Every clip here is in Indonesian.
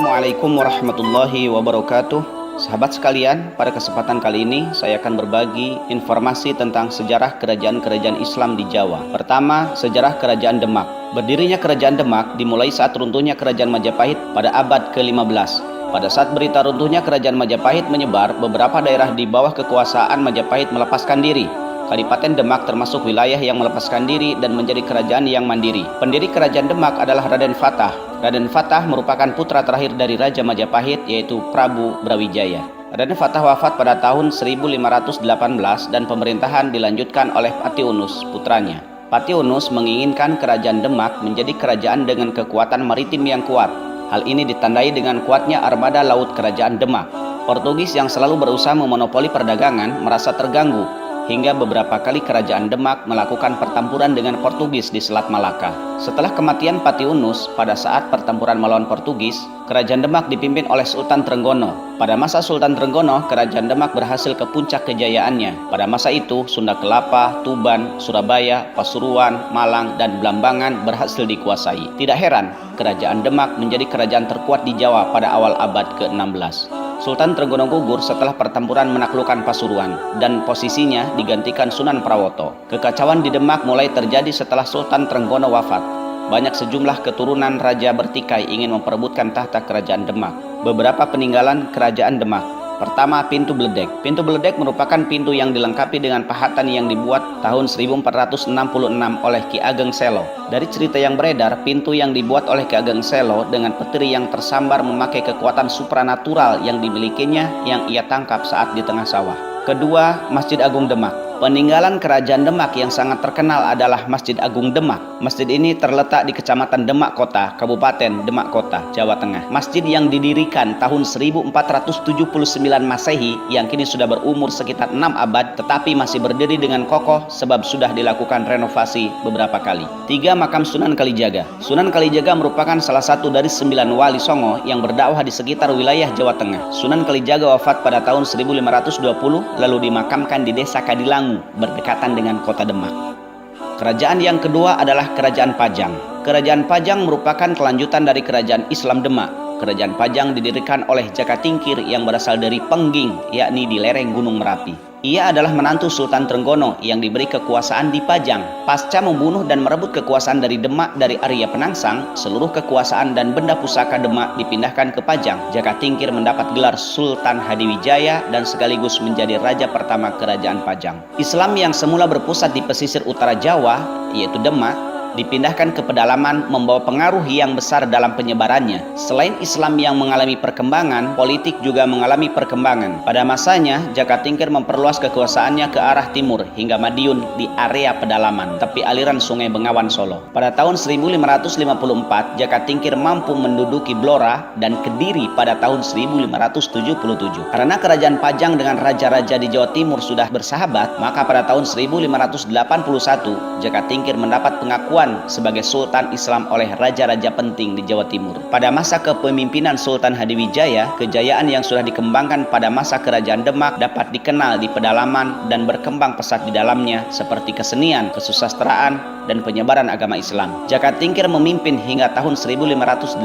Assalamualaikum warahmatullahi wabarakatuh. Sahabat sekalian, pada kesempatan kali ini saya akan berbagi informasi tentang sejarah kerajaan-kerajaan Islam di Jawa. Pertama, sejarah Kerajaan Demak. Berdirinya Kerajaan Demak dimulai saat runtuhnya Kerajaan Majapahit pada abad ke-15. Pada saat berita runtuhnya Kerajaan Majapahit menyebar, beberapa daerah di bawah kekuasaan Majapahit melepaskan diri. Kadipaten Demak termasuk wilayah yang melepaskan diri dan menjadi kerajaan yang mandiri. Pendiri Kerajaan Demak adalah Raden Fatah. Raden Fatah merupakan putra terakhir dari Raja Majapahit, yaitu Prabu Brawijaya. Raden Fatah wafat pada tahun 1518 dan pemerintahan dilanjutkan oleh Patiunus, putranya. Patiunus menginginkan Kerajaan Demak menjadi kerajaan dengan kekuatan maritim yang kuat. Hal ini ditandai dengan kuatnya armada laut Kerajaan Demak. Portugis yang selalu berusaha memonopoli perdagangan merasa terganggu, hingga beberapa kali Kerajaan Demak melakukan pertempuran dengan Portugis di Selat Malaka. Setelah kematian Patiunus, pada saat pertempuran melawan Portugis, Kerajaan Demak dipimpin oleh Sultan Trenggono. Pada masa Sultan Trenggono, Kerajaan Demak berhasil ke puncak kejayaannya. Pada masa itu, Sunda Kelapa, Tuban, Surabaya, Pasuruan, Malang, dan Blambangan berhasil dikuasai. Tidak heran, Kerajaan Demak menjadi kerajaan terkuat di Jawa pada awal abad ke-16. Sultan Trenggono gugur setelah pertempuran menaklukkan Pasuruan dan posisinya digantikan Sunan Prawoto. Kekacauan di Demak mulai terjadi setelah Sultan Trenggono wafat. Banyak sejumlah keturunan raja bertikai ingin memperebutkan tahta Kerajaan Demak. Beberapa peninggalan Kerajaan Demak. Pertama, Pintu Beledek. Pintu Beledek merupakan pintu yang dilengkapi dengan pahatan yang dibuat tahun 1466 oleh Ki Ageng Selo. Dari cerita yang beredar, pintu yang dibuat oleh Ki Ageng Selo dengan peteri yang tersambar memakai kekuatan supranatural yang dimilikinya yang ia tangkap saat di tengah sawah. Kedua, Masjid Agung Demak. Peninggalan Kerajaan Demak yang sangat terkenal adalah Masjid Agung Demak. Masjid ini terletak di Kecamatan Demak Kota, Kabupaten Demak Kota, Jawa Tengah. Masjid yang didirikan tahun 1479 Masehi yang kini sudah berumur sekitar 6 abad tetapi masih berdiri dengan kokoh sebab sudah dilakukan renovasi beberapa kali. 3. Makam Sunan Kalijaga. Sunan Kalijaga merupakan salah satu dari 9 wali songo yang berdakwah di sekitar wilayah Jawa Tengah. Sunan Kalijaga wafat pada tahun 1520 lalu dimakamkan di Desa Kadilangu, berdekatan dengan kota Demak. Kerajaan yang kedua adalah Kerajaan Pajang. Kerajaan Pajang merupakan kelanjutan dari Kerajaan Islam Demak. Kerajaan Pajang didirikan oleh Jaka Tingkir yang berasal dari Pengging, yakni di lereng Gunung Merapi. Ia adalah menantu Sultan Trenggono yang diberi kekuasaan di Pajang. Pasca membunuh dan merebut kekuasaan dari Demak dari Arya Penangsang, seluruh kekuasaan dan benda pusaka Demak dipindahkan ke Pajang. Jaka Tingkir mendapat gelar Sultan Hadiwijaya dan sekaligus menjadi raja pertama Kerajaan Pajang. Islam yang semula berpusat di pesisir utara Jawa, yaitu Demak, dipindahkan ke pedalaman membawa pengaruh yang besar dalam penyebarannya. Selain Islam yang mengalami perkembangan, politik juga mengalami perkembangan. Pada masanya, Jaka Tingkir memperluas kekuasaannya ke arah timur hingga Madiun di area pedalaman, tepi aliran Sungai Bengawan Solo. Pada tahun 1554, Jaka Tingkir mampu menduduki Blora dan Kediri pada tahun 1577. Karena Kerajaan Pajang dengan raja-raja di Jawa Timur sudah bersahabat, maka pada tahun 1581, Jaka Tingkir mendapat pengakuan sebagai Sultan Islam oleh raja-raja penting di Jawa Timur. Pada masa kepemimpinan Sultan Hadiwijaya, kejayaan yang sudah dikembangkan pada masa Kerajaan Demak dapat dikenal di pedalaman dan berkembang pesat di dalamnya seperti kesenian, kesusastraan, dan penyebaran agama Islam. Jaka Tingkir memimpin hingga tahun 1587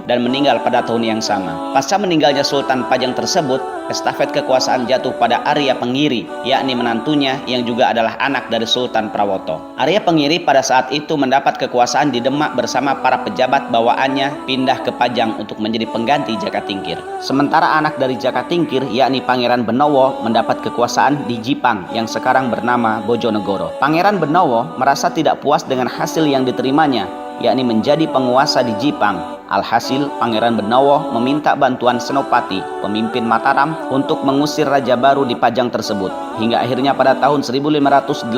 dan meninggal pada tahun yang sama. Pasca meninggalnya Sultan Pajang tersebut, estafet kekuasaan jatuh pada Arya Pengiri, yakni menantunya yang juga adalah anak dari Sultan Prawoto. Arya Pengiri pada saat itu mendapat kekuasaan di Demak bersama para pejabat bawaannya pindah ke Pajang untuk menjadi pengganti Jaka Tingkir. Sementara anak dari Jaka Tingkir, yakni Pangeran Benowo, mendapat kekuasaan di Jipang yang sekarang bernama Bojonegoro. Pangeran Benowo merasa tidak puas dengan hasil yang diterimanya, yakni menjadi penguasa di Jipang. Alhasil, Pangeran Benowo meminta bantuan Senopati, pemimpin Mataram, untuk mengusir raja baru di Pajang tersebut. Hingga akhirnya pada tahun 1588,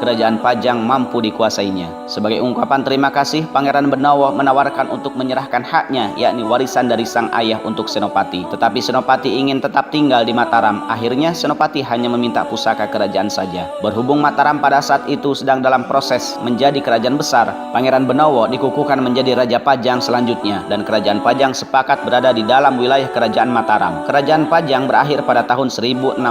Kerajaan Pajang mampu dikuasainya. Sebagai ungkapan terima kasih, Pangeran Benowo menawarkan untuk menyerahkan haknya, yakni warisan dari sang ayah untuk Senopati. Tetapi Senopati ingin tetap tinggal di Mataram. Akhirnya Senopati hanya meminta pusaka kerajaan saja. Berhubung Mataram pada saat itu sedang dalam proses menjadi kerajaan besar, Pangeran Benowo dikukuhkan menjadi Raja Pajang Pajang selanjutnya, dan Kerajaan Pajang sepakat berada di dalam wilayah Kerajaan Mataram. Kerajaan Pajang berakhir pada tahun 1618.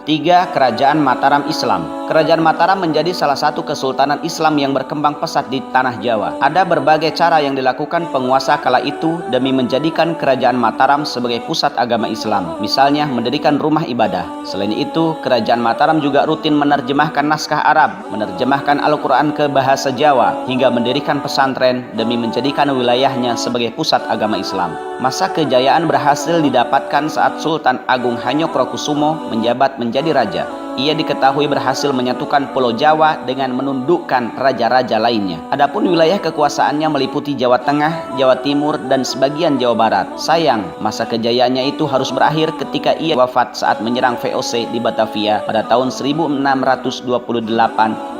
3. Kerajaan Mataram Islam. Kerajaan Mataram menjadi salah satu kesultanan Islam yang berkembang pesat di tanah Jawa. Ada berbagai cara yang dilakukan penguasa kala itu demi menjadikan Kerajaan Mataram sebagai pusat agama Islam. Misalnya mendirikan rumah ibadah. Selain itu, Kerajaan Mataram juga rutin menerjemahkan naskah Arab, menerjemahkan Al-Quran ke bahasa Jawa, hingga mendirikan pesantren demi menjadikan wilayahnya sebagai pusat agama Islam. Masa kejayaan berhasil didapatkan saat Sultan Agung Hanyokrokusumo menjabat menjadi raja. Ia diketahui berhasil menyatukan Pulau Jawa dengan menundukkan raja-raja lainnya. Adapun wilayah kekuasaannya meliputi Jawa Tengah, Jawa Timur, dan sebagian Jawa Barat. Sayang, masa kejayaannya itu harus berakhir ketika ia wafat saat menyerang VOC di Batavia pada tahun 1628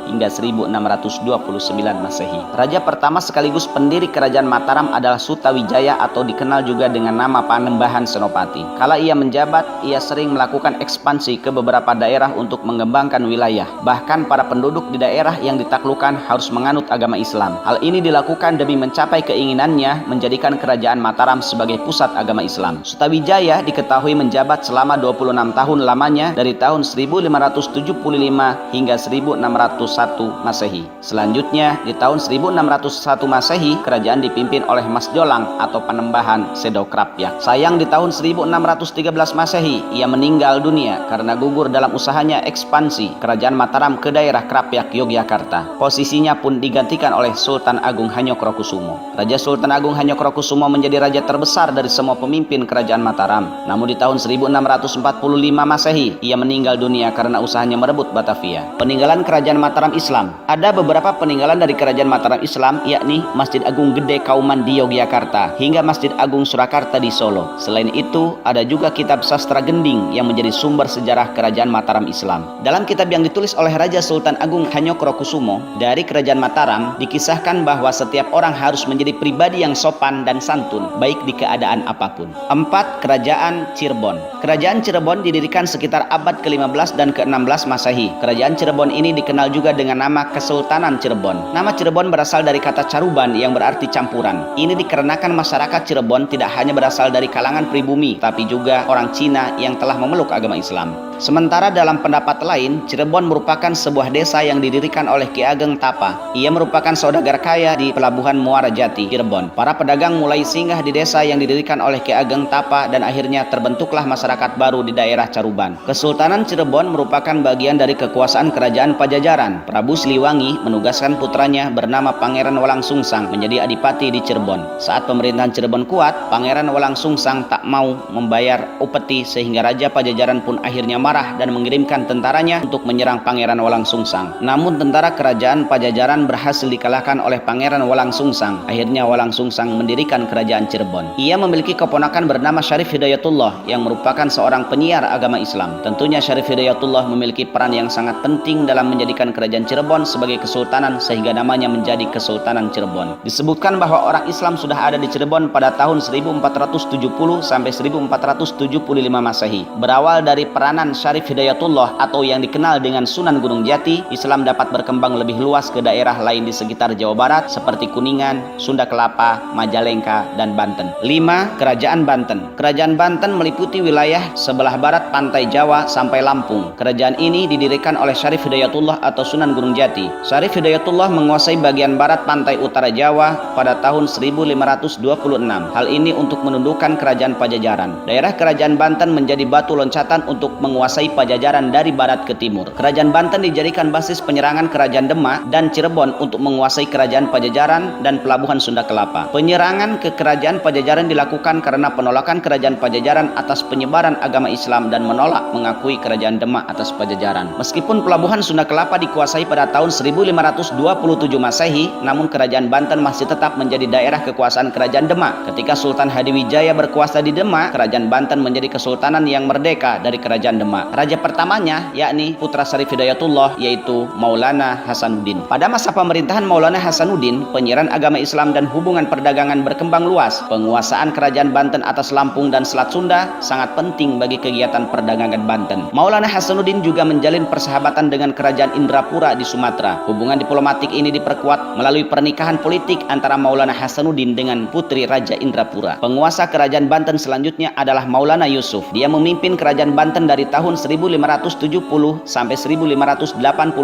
hingga 1629 Masehi. Raja pertama sekaligus pendiri Kerajaan Mataram adalah Sutawijaya atau dikenal juga dengan nama Panembahan Senopati. Kala ia menjabat, ia sering melakukan ekspansi ke beberapa daerah untuk mengembangkan wilayah. Bahkan para penduduk di daerah yang ditaklukkan harus menganut agama Islam. Hal ini dilakukan demi mencapai keinginannya menjadikan Kerajaan Mataram sebagai pusat agama Islam. Sutawijaya diketahui menjabat selama 26 tahun lamanya dari tahun 1575 hingga 1601 Masehi. Selanjutnya, di tahun 1601 Masehi, kerajaan dipimpin oleh Mas Jolang atau Panembahan Sedokrapyak. Sayang, di tahun 1613 Masehi, ia meninggal dunia karena gugur dalam usahanya ekspansi Kerajaan Mataram ke daerah Krapyak, Yogyakarta. Posisinya pun digantikan oleh Sultan Agung Hanyokrokusumo. Raja Sultan Agung Hanyokrokusumo menjadi raja terbesar dari semua pemimpin Kerajaan Mataram. Namun di tahun 1645 Masehi, ia meninggal dunia karena usahanya merebut Batavia. Peninggalan Kerajaan Mataram Islam. Ada beberapa peninggalan dari Kerajaan Mataram Islam, yakni Masjid Agung Gede Kauman di Yogyakarta hingga Masjid Agung Surakarta di Solo. Selain itu, ada juga kitab sastra Gending yang menjadi sumber sejarah Kerajaan Mataram Islam. Dalam kitab yang ditulis oleh Raja Sultan Agung Hanyokrokusumo dari Kerajaan Mataram, dikisahkan bahwa setiap orang harus menjadi pribadi yang sopan dan santun, baik di keadaan apapun. 4. Kerajaan Cirebon. Kerajaan Cirebon didirikan sekitar abad ke-15 dan ke-16 Masehi. Kerajaan Cirebon ini dikenal juga dengan nama Kesultanan Cirebon. Nama Cirebon berasal dari kata caruban yang berarti campuran. Ini dikarenakan masyarakat Cirebon tidak hanya berasal dari kalangan pribumi, tapi juga orang Cina yang telah memeluk agama Islam. Sementara dalam pendapat lain, Cirebon merupakan sebuah desa yang didirikan oleh Ki Ageng Tapa. Ia merupakan saudagar kaya di pelabuhan Muara Jati, Cirebon. Para pedagang mulai singgah di desa yang didirikan oleh Ki Ageng Tapa dan akhirnya terbentuklah masyarakat baru di daerah Caruban. Kesultanan Cirebon merupakan bagian dari kekuasaan Kerajaan Pajajaran. Prabu Siliwangi menugaskan putranya bernama Pangeran Walangsungsang menjadi adipati di Cirebon. Saat pemerintahan Cirebon kuat, Pangeran Walangsungsang tak mau membayar upeti sehingga Raja Pajajaran pun akhirnya marah dan mengirimkan tentaranya untuk menyerang Pangeran Walangsungsang. Namun tentara Kerajaan Pajajaran berhasil dikalahkan oleh Pangeran Walangsungsang. Akhirnya Walangsungsang mendirikan Kerajaan Cirebon. Ia memiliki keponakan bernama Syarif Hidayatullah yang merupakan seorang penyiar agama Islam. Tentunya Syarif Hidayatullah memiliki peran yang sangat penting dalam menjadikan Kerajaan Cirebon sebagai kesultanan sehingga namanya menjadi Kesultanan Cirebon. Disebutkan bahwa orang Islam sudah ada di Cirebon pada tahun 1470 sampai 1475 Masehi. Berawal dari peranan Syarif Hidayatullah atau yang dikenal dengan Sunan Gunung Jati, Islam dapat berkembang lebih luas ke daerah lain di sekitar Jawa Barat seperti Kuningan, Sunda Kelapa, Majalengka, dan Banten. 5. Kerajaan Banten. Kerajaan Banten meliputi wilayah sebelah barat pantai Jawa sampai Lampung. Kerajaan ini didirikan oleh Syarif Hidayatullah atau Sunan Gunung Jati. Syarif Hidayatullah menguasai bagian barat pantai utara Jawa pada tahun 1526. Hal ini untuk menundukkan Kerajaan Pajajaran. Daerah Kerajaan Banten menjadi batu loncatan untuk menguasai Pajajaran dari barat ke timur. Kerajaan Banten dijadikan basis penyerangan Kerajaan Demak dan Cirebon untuk menguasai Kerajaan Pajajaran dan pelabuhan Sunda Kelapa. Penyerangan ke Kerajaan Pajajaran dilakukan karena penolakan Kerajaan Pajajaran atas penyebaran agama Islam dan menolak mengakui Kerajaan Demak atas Pajajaran. Meskipun pelabuhan Sunda Kelapa dikuasai pada tahun 1527 Masehi, namun Kerajaan Banten masih tetap menjadi daerah kekuasaan Kerajaan Demak. Ketika Sultan Hadiwijaya berkuasa di Demak, Kerajaan Banten menjadi kesultanan yang merdeka dari Kerajaan Demak. ulama. Raja pertamanya yakni putra Syarif Hidayatullah, yaitu Maulana Hasanuddin. Pada masa pemerintahan Maulana Hasanuddin, penyiaran agama Islam dan hubungan perdagangan berkembang luas. Penguasaan kerajaan Banten atas Lampung dan Selat Sunda sangat penting bagi kegiatan perdagangan Banten. Maulana Hasanuddin juga menjalin persahabatan dengan kerajaan Indrapura di Sumatera. Hubungan diplomatik ini diperkuat melalui pernikahan politik antara Maulana Hasanuddin dengan putri Raja Indrapura. Penguasa kerajaan Banten selanjutnya adalah Maulana Yusuf. Dia memimpin kerajaan Banten dari tahun 1570 sampai 1580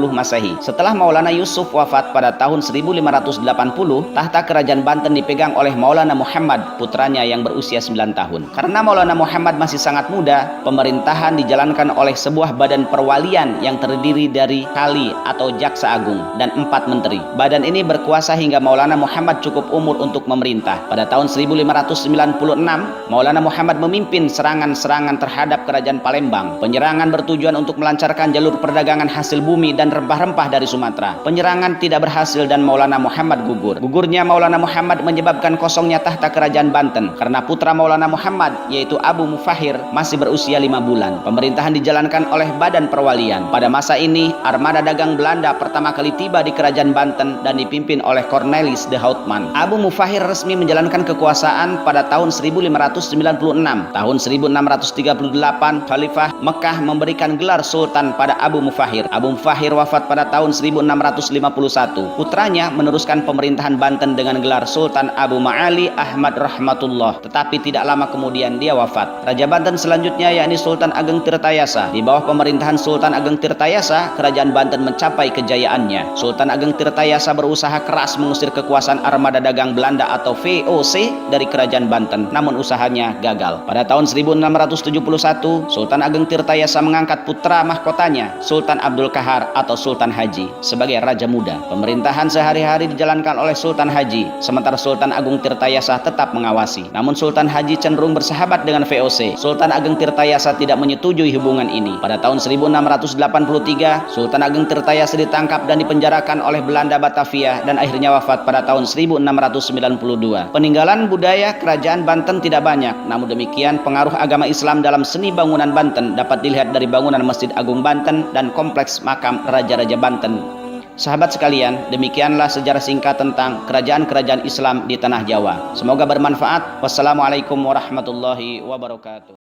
Masehi. Setelah Maulana Yusuf wafat pada tahun 1580, tahta kerajaan Banten dipegang oleh Maulana Muhammad, putranya yang berusia 9 tahun. Karena Maulana Muhammad masih sangat muda, pemerintahan dijalankan oleh sebuah badan perwalian yang terdiri dari kali atau jaksa agung dan 4 menteri. Badan ini berkuasa hingga Maulana Muhammad cukup umur untuk memerintah. Pada tahun 1596, Maulana Muhammad memimpin serangan-serangan terhadap kerajaan Palembang. Penyerangan bertujuan untuk melancarkan jalur perdagangan hasil bumi dan rempah-rempah dari Sumatera. Penyerangan tidak berhasil dan Maulana Muhammad gugur. Gugurnya Maulana Muhammad menyebabkan kosongnya tahta kerajaan Banten karena putra Maulana Muhammad, yaitu Abu Mufahir, masih berusia 5 bulan. Pemerintahan dijalankan oleh badan perwalian. Pada masa ini, armada dagang Belanda pertama kali tiba di kerajaan Banten dan dipimpin oleh Cornelis de Houtman. Abu Mufahir resmi menjalankan kekuasaan pada tahun 1596. Tahun 1638, Khalifah Mekah memberikan gelar Sultan pada Abu Mufahir. Abu Mufahir wafat pada tahun 1651. Putranya meneruskan pemerintahan Banten dengan gelar Sultan Abu Ma'ali Ahmad Rahmatullah. Tetapi tidak lama kemudian dia wafat. Raja Banten selanjutnya yakni Sultan Ageng Tirtayasa. Di bawah pemerintahan Sultan Ageng Tirtayasa, kerajaan Banten mencapai kejayaannya. Sultan Ageng Tirtayasa berusaha keras mengusir kekuasaan armada dagang Belanda atau VOC dari kerajaan Banten, namun usahanya gagal. Pada tahun 1671, Sultan Ageng Tirtayasa mengangkat putra mahkotanya, Sultan Abdul Kahar atau Sultan Haji, sebagai raja muda. Pemerintahan sehari-hari dijalankan oleh Sultan Haji, sementara Sultan Agung Tirtayasa tetap mengawasi. Namun Sultan Haji cenderung bersahabat dengan VOC. Sultan Ageng Tirtayasa tidak menyetujui hubungan ini. Pada tahun 1683, Sultan Ageng Tirtayasa ditangkap dan dipenjarakan oleh Belanda Batavia dan akhirnya wafat pada tahun 1692. Peninggalan budaya kerajaan Banten tidak banyak, namun demikian pengaruh agama Islam dalam seni bangunan Banten dapat dilihat dari bangunan Masjid Agung Banten dan kompleks makam Raja-Raja Banten. Sahabat sekalian, demikianlah sejarah singkat tentang kerajaan-kerajaan Islam di tanah Jawa. Semoga bermanfaat. Wassalamualaikum warahmatullahi wabarakatuh.